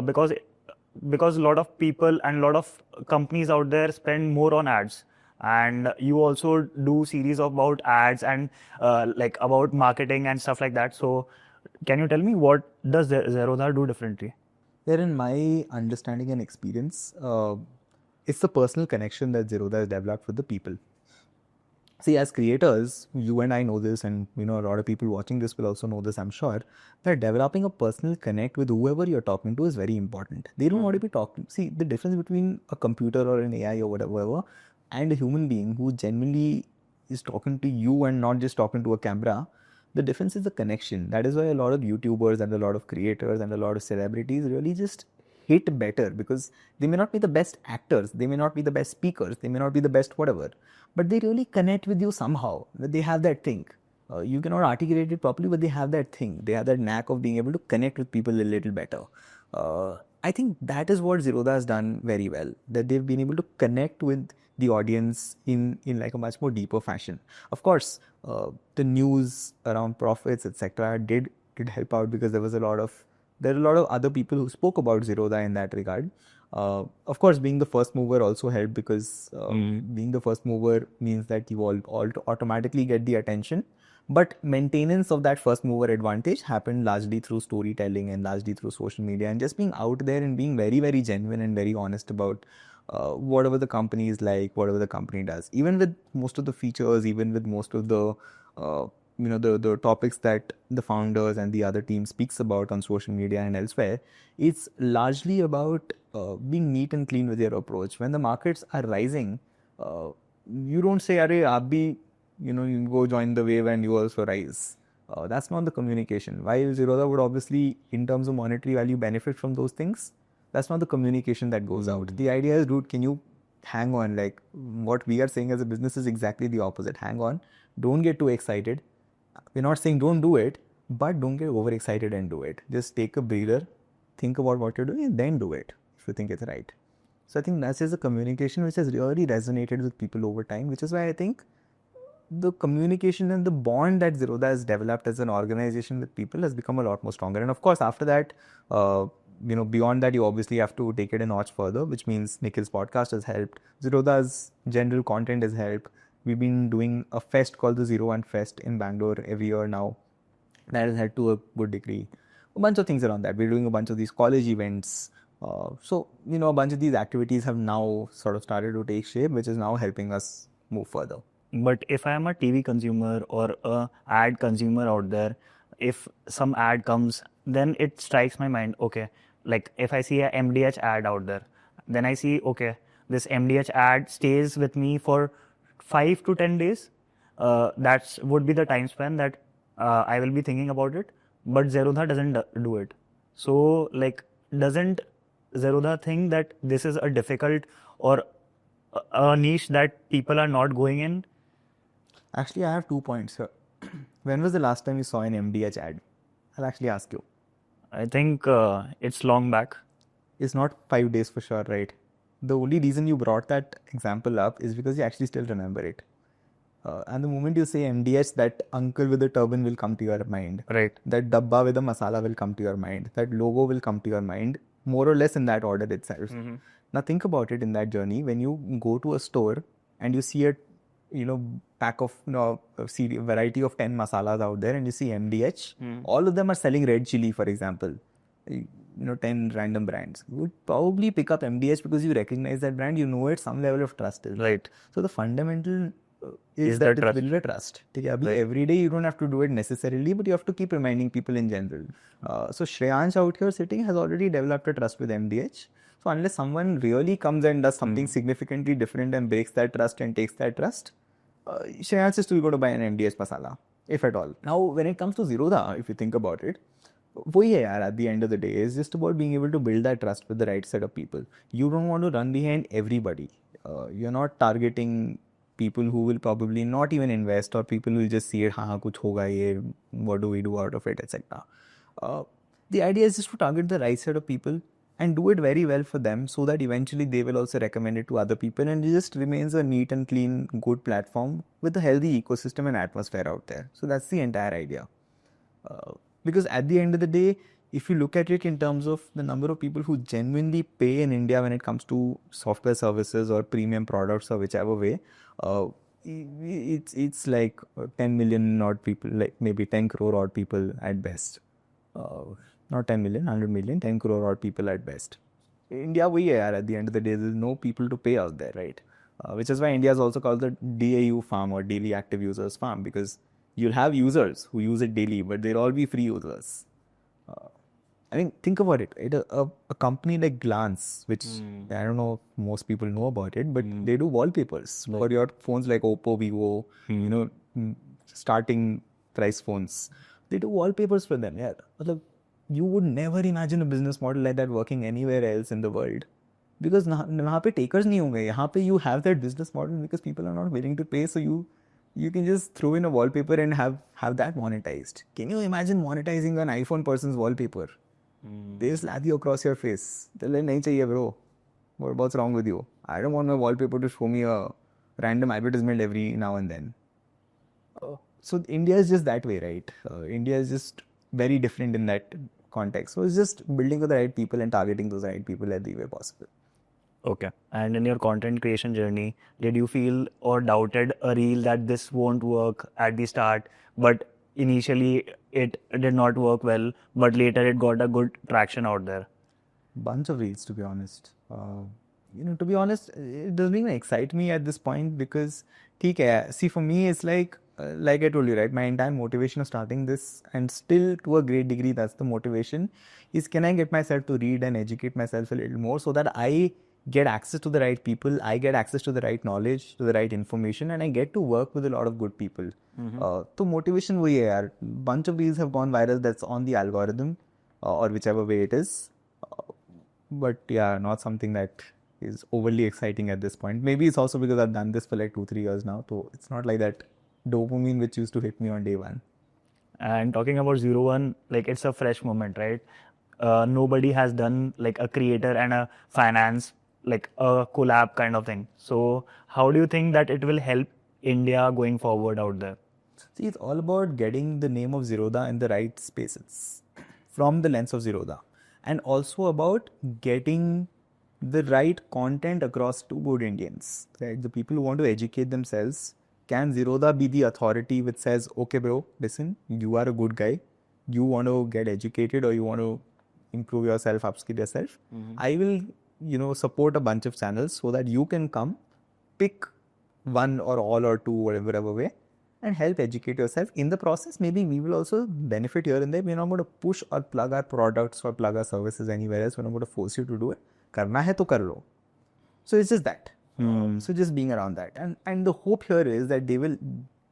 Because a lot of people and a lot of companies out there spend more on ads, and you also do series about ads and like about marketing and stuff like that. So can you tell me what does Zerodha do differently? There, in my understanding and experience, it's the personal connection that Zerodha has developed with the people. See, as creators, you and I know this, and a lot of people watching this will also know this, I'm sure, that developing a personal connect with whoever you're talking to is very important. They don't want to be talking. See, the difference between a computer or an AI or whatever and a human being who genuinely is talking to you and not just talking to a camera, the difference is the connection. That is why a lot of YouTubers and a lot of creators and a lot of celebrities really just hit better, because they may not be the best actors, they may not be the best speakers, they may not be the best whatever, but they really connect with you somehow. They have that thing. You cannot articulate it properly, but they have that thing. They have that knack of being able to connect with people a little better. I think that is what Zerodha has done very well. That they've been able to connect with the audience in like a much more deeper fashion. Of course, the news around profits, etc., did help out, because there are a lot of other people who spoke about Zerodha in that regard. Of course, being the first mover also helped, because being the first mover means that you all automatically get the attention. But maintenance of that first mover advantage happened largely through storytelling and largely through social media, and just being out there and being very, very genuine and very honest about whatever the company is like, whatever the company does. Even with most of the features, even with most of the the topics that the founders and the other team speaks about on social media and elsewhere, it's largely about being neat and clean with your approach. When the markets are rising, you don't say, "Arey, aap bhi, you go join the wave and you also rise." That's not the communication. While Zerodha would obviously, in terms of monetary value, benefit from those things, that's not the communication that goes out. The idea is, dude, can you hang on? Like, what we are saying as a business is exactly the opposite. Hang on. Don't get too excited. We're not saying don't do it, but don't get overexcited and do it. Just take a breather, think about what you're doing, and then do it if you think it's right. So I think that's just a communication which has really resonated with people over time, which is why I think the communication and the bond that Zerodha has developed as an organization with people has become a lot more stronger. And of course, after that, beyond that, you obviously have to take it a notch further, which means Nikhil's podcast has helped. Zerodha's general content has helped. We've been doing a fest called the Zero1 Fest in Bangalore every year now. That has helped to a good degree. A bunch of things around that. We're doing a bunch of these college events. So, a bunch of these activities have now sort of started to take shape, which is now helping us move further. But if I am a TV consumer or a ad consumer out there, if some ad comes, then it strikes my mind, okay, like if I see a MDH ad out there, then I see, okay, this MDH ad stays with me for 5 to 10 days. That would be the time span that I will be thinking about it. But Zerodha doesn't do it. So, like, doesn't Zerodha think that this is a difficult or a niche that people are not going in? Actually, I have 2 points here. When was the last time you saw an MDH ad? I'll actually ask you. I think it's long back. It's not 5 days for sure, right? The only reason you brought that example up is because you actually still remember it. And the moment you say MDH, that uncle with the turban will come to your mind. Right. That dabba with the masala will come to your mind. That logo will come to your mind, more or less in that order itself. Now think about it in that journey. When you go to a store and you see a pack of variety of 10 masalas out there, and you see MDH, all of them are selling red chili, for example. 10 random brands. You would probably pick up MDH because you recognize that brand, it's some level of trust. Right. So the fundamental is that it's built a trust. Right. Every day you don't have to do it necessarily, but you have to keep reminding people in general. So Shreyansh out here sitting has already developed a trust with MDH. So unless someone really comes and does something significantly different and breaks that trust and takes that trust, Shreyansh is still going to buy an MDH masala, if at all. Now, when it comes to Zerodha, if you think about it, at the end of the day, it's just about being able to build that trust with the right set of people. You don't want to run behind everybody. You're not targeting people who will probably not even invest, or people who will just see it, kuch hoga ye, what do we do out of it, etc. The idea is just to target the right set of people and do it very well for them, so that eventually they will also recommend it to other people, and it just remains a neat and clean, good platform with a healthy ecosystem and atmosphere out there. So that's the entire idea. Because at the end of the day, if you look at it in terms of the number of people who genuinely pay in India when it comes to software services or premium products or whichever way, it's like 10 million odd people, like maybe 10 crore odd people at best. Not 10 million, 100 million, 10 crore odd people at best. India वही है यार, at the end of the day there's no people to pay out there, right? Which is why India is also called the DAU farm, or daily active users farm, because you'll have users who use it daily, but they'll all be free users. I mean, think about it. A company like Glance, which I don't know if most people know about it, but they do wallpapers for your phones like Oppo, Vivo, starting price phones. They do wallpapers for them. Yeah, मतलब you would never imagine a business model like that working anywhere else in the world, because वहाँ पे takers नहीं होंगे. यहाँ पे you have that business model because people are not willing to pay, so you can just throw in a wallpaper and have that monetized. Can you imagine monetizing an iPhone person's wallpaper? They slap you across your face. They're like, nahi chahiye bro. What's wrong with you? I don't want my wallpaper to show me a random advertisement every now and then. So India is just that way, right? India is just very different in that context. So it's just building for the right people and targeting those right people every way possible. Okay. And in your content creation journey, did you feel or doubted a reel that this won't work at the start, but initially it did not work well, but later it got a good traction out there? Bunch of reels, to be honest. To be honest, it doesn't even excite me at this point, because ठीक है, see, for me it's like I told you, right, my entire motivation of starting this, and still to a great degree that's the motivation, is can I get myself to read and educate myself a little more so that I get access to the right people, I get access to the right knowledge, to the right information, and I get to work with a lot of good people. So motivation वही है यार. Bunch of reels have gone viral, that's on the algorithm, or whichever way it is. But yeah, not something that is overly exciting at this point. Maybe it's also because I've done this for like 2-3 years now, so it's not like that dopamine which used to hit me on day one. And talking about Zero1, like it's a fresh moment, right? Nobody has done like a creator and a finance, like a collab kind of thing. So how do you think that it will help India going forward out there? See, it's all about getting the name of Zerodha in the right spaces from the lens of Zerodha, and also about getting the right content across to good Indians, right? The people who want to educate themselves. Can Zerodha be the authority which says, okay, bro, listen, you are a good guy, you want to get educated or you want to improve yourself, upskill yourself. I will, support a bunch of channels so that you can come, pick one or all or two, whatever way, and help educate yourself. In the process, maybe we will also benefit here and there. We're not going to push or plug our products or plug our services anywhere else. We're not going to force you to do it. Karna hai to kar lo. So it's just that. So just being around that. And the hope here is that they will,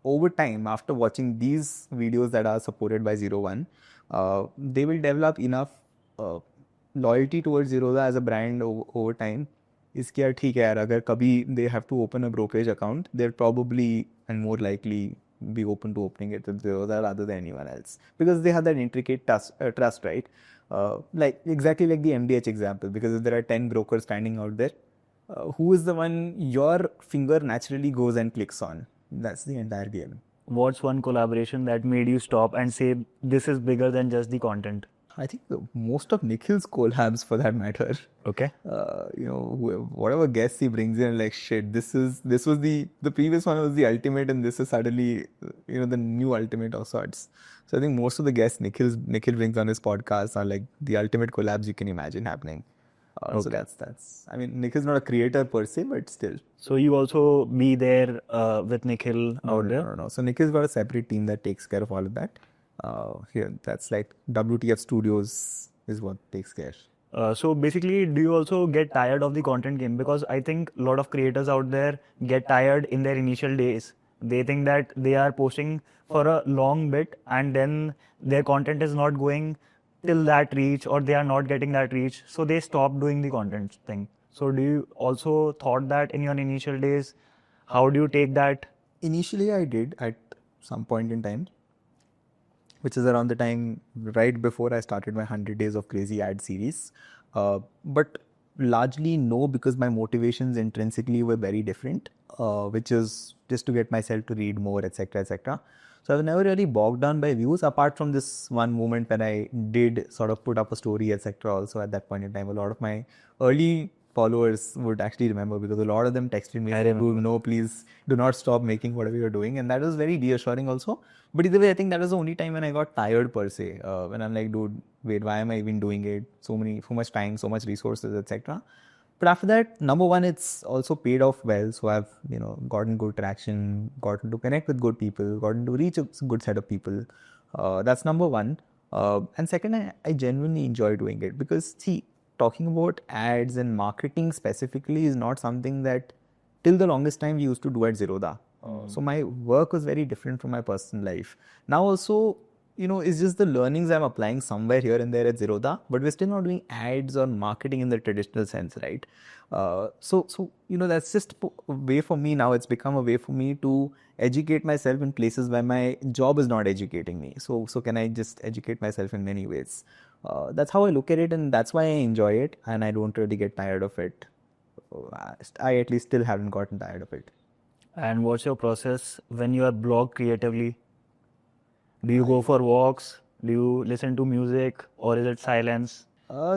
over time, after watching these videos that are supported by Zero1, they will develop enough loyalty towards Zerodha as a brand over time. इसके यार ठीक है यार, अगर कभी they have to open a brokerage account, they'll probably and more likely be open to opening it with Zerodha rather than anyone else, because they have that intricate trust, right? Like exactly like the MDH example, because if there are 10 brokers standing out there, who is the one your finger naturally goes and clicks on? That's the entire game. What's one collaboration that made you stop and say this is bigger than just the content? I think most of Nikhil's collabs, for that matter. Okay. Whatever guests he brings in, like shit, this was the previous one was the ultimate, and this is suddenly the new ultimate of sorts. So I think most of the guests Nikhil brings on his podcast are like the ultimate collabs you can imagine happening. Okay. So that's. I mean, Nikhil's not a creator per se, but still. So you also be there with Nikhil out there? No. So Nikhil's got a separate team that takes care of all of that. Here, that's like WTF Studios is what takes care. So basically, do you also get tired of the content game? Because I think a lot of creators out there get tired in their initial days. They think that they are posting for a long bit and then their content is not going till that reach, or they are not getting that reach. So they stop doing the content thing. So do you also thought that in your initial days? How do you take that? Initially, I did at some point in time, which is around the time right before I started my 100 Days of Crazy ad series. But largely no, because my motivations intrinsically were very different, which is just to get myself to read more, etc., etc. So I was never really bogged down by views, apart from this one moment when I did sort of put up a story, etc. Also at that point in time, a lot of my early followers would actually remember, because a lot of them texted me, no, please do not stop making whatever you're doing. And that was very reassuring also. But either way, I think that was the only time when I got tired per se. When I'm like, dude, wait, why am I even doing it? So much time, so much resources, etc. But after that, number one, it's also paid off well. So I've, gotten good traction, gotten to connect with good people, gotten to reach a good set of people. That's number one. And second, I genuinely enjoy doing it, because see, talking about ads and marketing specifically is not something that till the longest time we used to do at Zerodha. So my work was very different from my personal life. Now also, it's just the learnings I'm applying somewhere here and there at Zerodha, but we're still not doing ads or marketing in the traditional sense, right? So that's just a way for me now. It's become a way for me to educate myself in places where my job is not educating me. So can I just educate myself in many ways? That's how I look at it, and that's why I enjoy it, and I don't really get tired of it. I at least still haven't gotten tired of it. And what's your process when you are blocked creatively? Do you go for walks? Do you listen to music, or is it silence?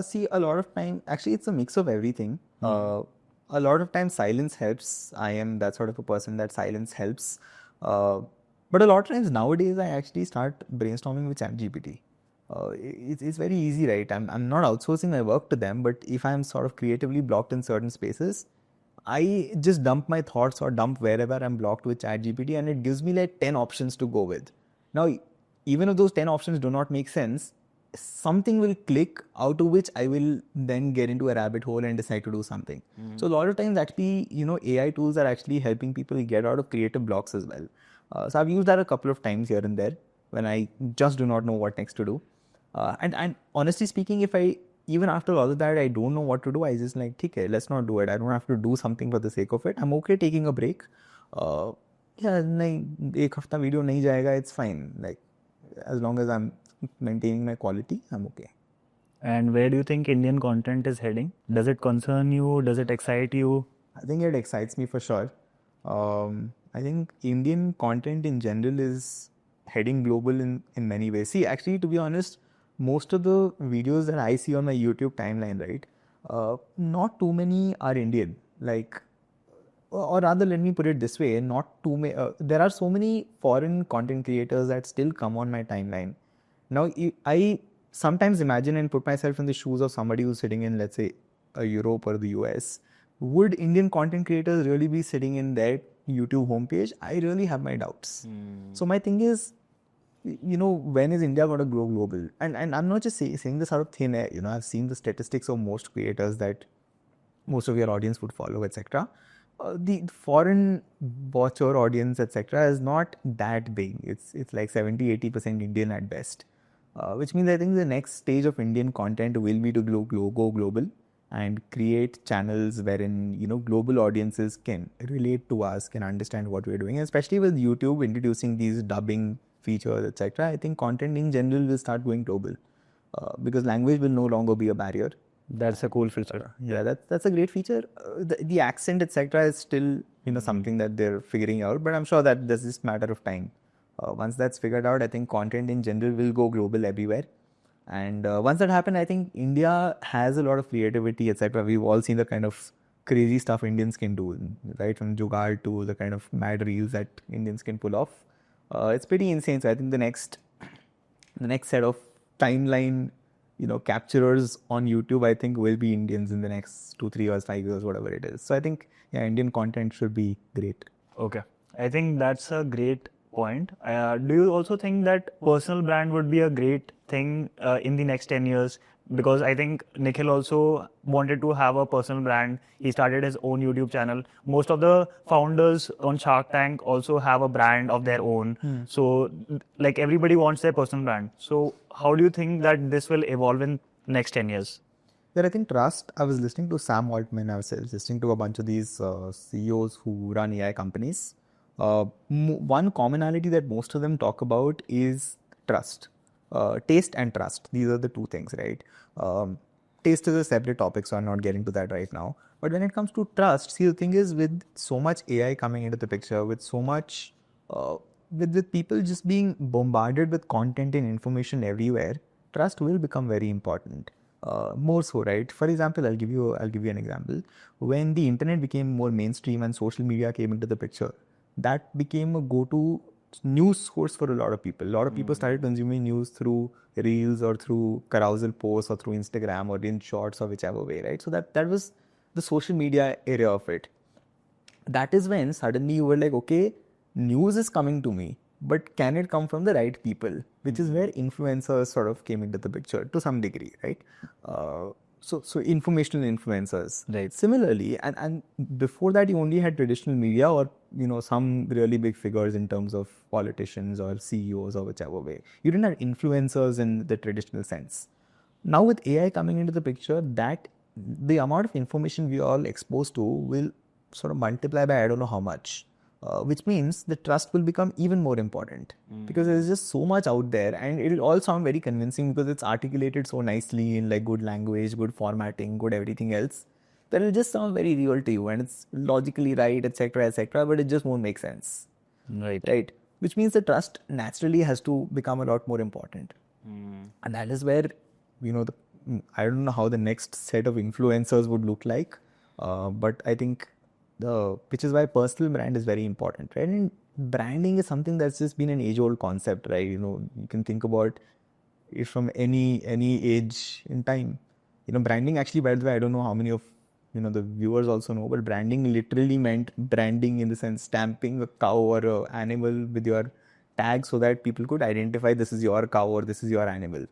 See, a lot of time, actually, it's a mix of everything. A lot of time, silence helps. I am that sort of a person that silence helps. But a lot of times nowadays, I actually start brainstorming with ChatGPT. It's very easy, right? I'm not outsourcing my work to them, but if I'm sort of creatively blocked in certain spaces, I just dump my thoughts or dump wherever I'm blocked with ChatGPT, and it gives me like 10 options to go with. Now, even if those 10 options do not make sense, something will click out of which I will then get into a rabbit hole and decide to do something. So a lot of times actually, AI tools are actually helping people get out of creative blocks as well. So I've used that a couple of times here and there when I just do not know what next to do. And honestly speaking, if I, even after all of that, I don't know what to do, I just like, okay, let's not do it. I don't have to do something for the sake of it. I'm okay taking a break. एक हफ्ता video नहीं जाएगा, it's fine. Like, as long as I'm maintaining my quality, I'm okay. And where do you think Indian content is heading? Does it concern you? Does it excite you? I think it excites me for sure. I think Indian content in general is heading global in many ways. See, actually, to be honest, most of the videos that I see on my YouTube timeline, right, not too many are Indian. Like, or rather, let me put it this way, not too many. There are so many foreign content creators that still come on my timeline. Now, I sometimes imagine and put myself in the shoes of somebody who's sitting in, let's say, Europe or the US. Would Indian content creators really be sitting in their YouTube homepage? I really have my doubts. So my thing is, when is India going to grow global? And I'm not just saying this out of thin air. I've seen the statistics of most creators that most of your audience would follow, etc. The foreign watcher audience, etc., is not that big. It's like 70-80% Indian at best. Which means I think the next stage of Indian content will be to go global and create channels wherein global audiences can relate to us, can understand what we're doing, and especially with YouTube introducing these dubbing features, etc. I think content in general will start going global because language will no longer be a barrier. That's a cool feature. Yeah, that's a great feature. The accent, etc., is still something that they're figuring out, but I'm sure that there's just matter of time. Once that's figured out, I think content in general will go global everywhere. And once that happens, I think India has a lot of creativity, etc. We've all seen the kind of crazy stuff Indians can do, right? From jugaad to the kind of mad reels that Indians can pull off. It's pretty insane. So I think the next set of timeline, capturers on YouTube, I think will be Indians in the next 2-3 years, 5 years, whatever it is. So I think, Indian content should be great. Okay. I think that's a great point. Do you also think that personal brand would be a great thing in the next 10 years? Because I think Nikhil also wanted to have a personal brand. He started his own YouTube channel. Most of the founders on Shark Tank also have a brand of their own. So like everybody wants their personal brand. So how do you think that this will evolve in next 10 years? There, I think trust. I was listening to Sam Altman. I was listening to a bunch of these CEOs who run AI companies. One commonality that most of them talk about is trust. Taste and trust. These are the two things, right? Taste is a separate topic, so I'm not getting to that right now. But when it comes to trust, see, the thing is, with so much AI coming into the picture, with so much, with people just being bombarded with content and information everywhere, trust will become very important. more so, right? For example, I'll give you an example. When the internet became more mainstream and social media came into the picture, that became a go-to news source for a lot of people. A lot of people started consuming news through reels or through carousel posts or through Instagram or in shorts or whichever way, right? So that was the social media area of it. That is when suddenly you were like, okay, news is coming to me, but can it come from the right people? Which is where influencers sort of came into the picture to some degree, right? So informational influencers. Right. Similarly, and before that, you only had traditional media or some really big figures in terms of politicians or CEOs or whichever way. You didn't have influencers in the traditional sense. Now with AI coming into the picture, that the amount of information we are all exposed to will sort of multiply by I don't know how much, which means the trust will become even more important because there's just so much out there, and it'll all sound very convincing because it's articulated so nicely in like good language, good formatting, good everything else, that it'll just sound very real to you and it's logically right, etc., but it just won't make sense. Right. Which means the trust naturally has to become a lot more important. And that is where, I don't know how the next set of influencers would look like, but I think which is why personal brand is very important, right? And branding is something that's just been an age-old concept, right? You can think about it from any age in time. Branding actually, by the way, I don't know how many of the viewers also know, but branding literally meant branding in the sense stamping a cow or an animal with your tag so that people could identify this is your cow or this is your animal.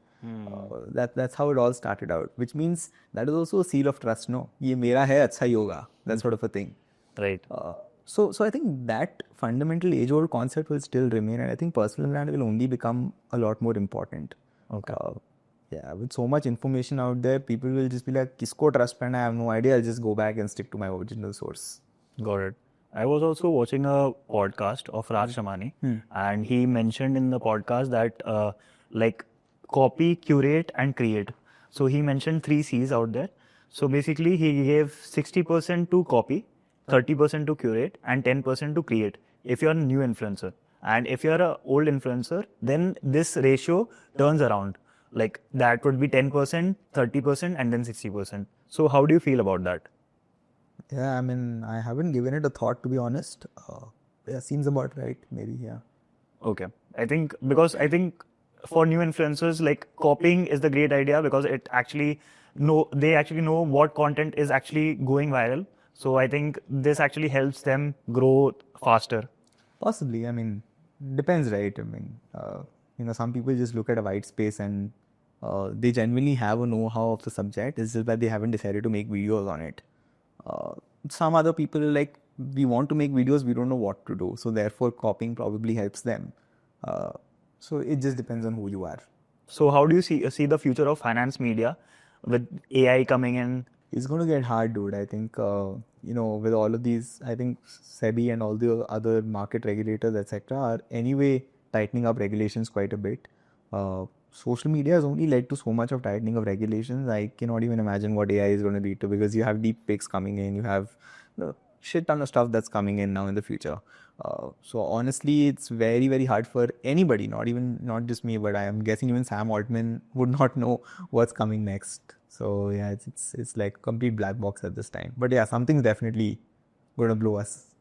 That's how it all started out, which means that is also a seal of trust. No, ye mera hai, acha hi hoga. That sort of a thing. Right. So I think that fundamental age-old concept will still remain, and I think personal brand will only become a lot more important. Okay. Yeah, with so much information out there, people will just be like, "Kisko trust करना है? I have no idea. I'll just go back and stick to my original source." Got it. I was also watching a podcast of Raj Shamani, and he mentioned in the podcast that like copy, curate, and create. So he mentioned 3 C's out there. So basically, he gave 60% to copy, 30% to curate, and 10% to create. If you're a new influencer, and if you're an old influencer, then this ratio turns around. Like that would be 10%, 30%, and then 60%. So how do you feel about that? Yeah, I mean, I haven't given it a thought, to be honest. Yeah, seems about right, maybe, yeah. Okay. I think for new influencers, like copying is the great idea because it actually they actually know what content is actually going viral. So I think this actually helps them grow faster. Possibly, I mean, depends, right? I mean, some people just look at a white space and they genuinely have a know-how of the subject. It's just that they haven't decided to make videos on it. Some other people like, we want to make videos, we don't know what to do. So therefore, copying probably helps them. So it just depends on who you are. So how do you see the future of finance media with AI coming in? It's going to get hard, dude. I think, with all of these, I think SEBI and all the other market regulators, etc., are anyway tightening up regulations quite a bit. Social media has only led to so much of tightening of regulations. I cannot even imagine what AI is going to lead to because you have deep fakes coming in, you have shit ton of stuff that's coming in now in the future. So honestly, it's very, very hard for anybody, not just me, but I am guessing even Sam Altman would not know what's coming next. So yeah, it's like a complete black box at this time. But yeah, something's definitely going to blow us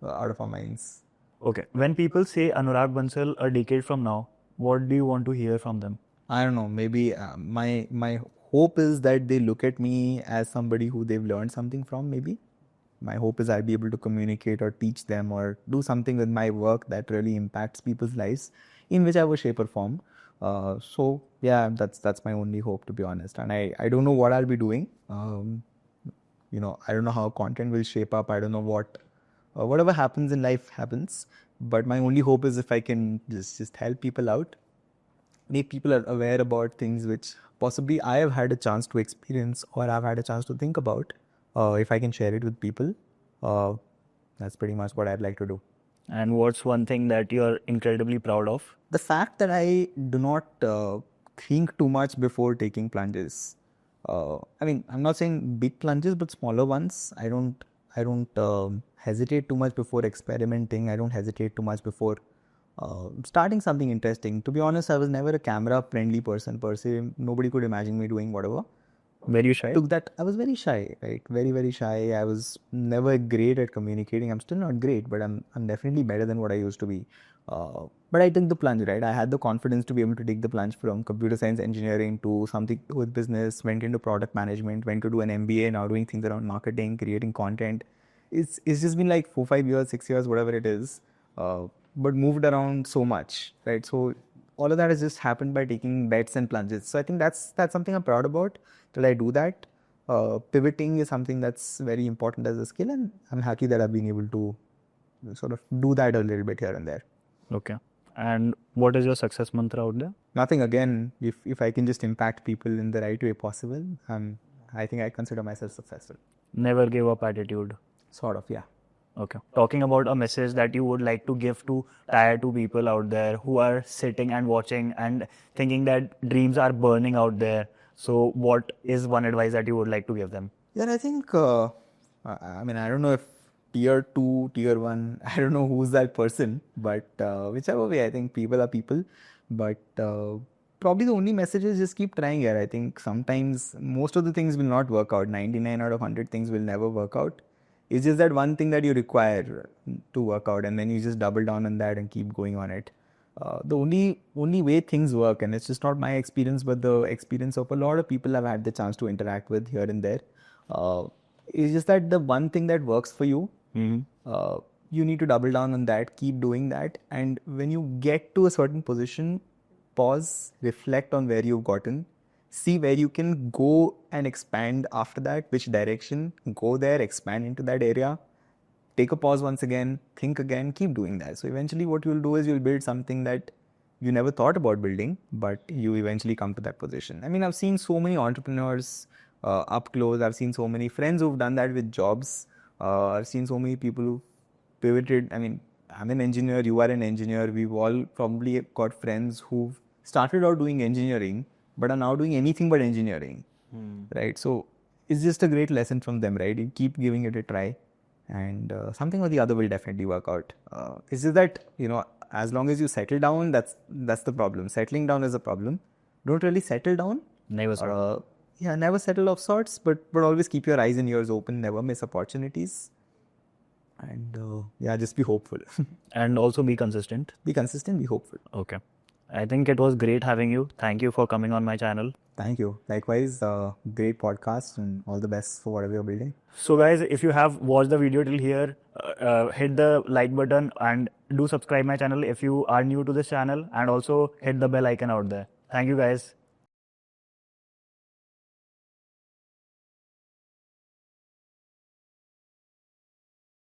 out of our minds. Okay. When people say Anurag Bansal a decade from now, what do you want to hear from them? I don't know. Maybe my hope is that they look at me as somebody who they've learned something from. Maybe my hope is I'll be able to communicate or teach them or do something with my work that really impacts people's lives in whichever shape or form. So yeah, that's my only hope, to be honest. And I don't know what I'll be doing. I don't know how content will shape up. I don't know whatever happens in life happens. But my only hope is if I can just help people out, make people aware about things which possibly I have had a chance to experience or I've had a chance to think about. If I can share it with people, that's pretty much what I'd like to do. And what's one thing that you're incredibly proud of? The fact that I do not think too much before taking plunges. I mean, I'm not saying big plunges, but smaller ones. I don't hesitate too much before experimenting. I don't hesitate too much before starting something interesting. To be honest, I was never a camera-friendly person per se. Nobody could imagine me doing whatever. Were you shy? took that. I was very shy, right? Very, very shy. I was never great at communicating. I'm still not great, but I'm definitely better than what I used to be. But I took the plunge, right? I had the confidence to be able to take the plunge from computer science engineering to something with business, went into product management, went to do an MBA, now doing things around marketing, creating content. It's just been like 4, 5 years, 6 years, whatever it is. But moved around so much, right? So all of that has just happened by taking bets and plunges. So I think that's something I'm proud about, that I do that. Pivoting is something that's very important as a skill, and I'm happy that I've been able to sort of do that a little bit here and there. Okay. And what is your success mantra out there? Nothing, again, if I can just impact people in the right way possible, I think I consider myself successful. Never give up attitude. Sort of, yeah. Okay. Talking about a message that you would like to give to tier 2 people out there who are sitting and watching and thinking that dreams are burning out there. So what is one advice that you would like to give them? Yeah, I think, I mean, I don't know if tier 2, tier 1, I don't know who's that person, but whichever way, I think people are people. But probably the only message is just keep trying here. I think sometimes most of the things will not work out. 99 out of 100 things will never work out. It's just that one thing that you require to work out, and then you just double down on that and keep going on it. The only way things work, and it's just not my experience, but the experience of a lot of people I've had the chance to interact with here and there, is just that the one thing that works for you, you need to double down on that, keep doing that, and when you get to a certain position, pause, reflect on where you've gotten, see where you can go and expand after that, which direction, go there, expand into that area, take a pause once again, think again, keep doing that. So eventually what you'll do is you'll build something that you never thought about building, but you eventually come to that position. I mean, I've seen so many entrepreneurs up close. I've seen so many friends who've done that with jobs. I've seen so many people who pivoted. I mean, I'm an engineer, you are an engineer. We've all probably got friends who've started out doing engineering, but are now doing anything but engineering, right? So it's just a great lesson from them, right? You keep giving it a try, and something or the other will definitely work out. It's just that, as long as you settle down, that's the problem. Settling down is a problem. Don't really settle down. Never settle. Never settle of sorts, but always keep your eyes and ears open. Never miss opportunities, and just be hopeful. And also be consistent. Be consistent. Be hopeful. Okay. I think it was great having you. Thank you for coming on my channel. Thank you. Likewise, great podcast, and all the best for whatever you're building. So guys, if you have watched the video till here, hit the like button and do subscribe my channel if you are new to this channel, and also hit the bell icon out there. Thank you guys.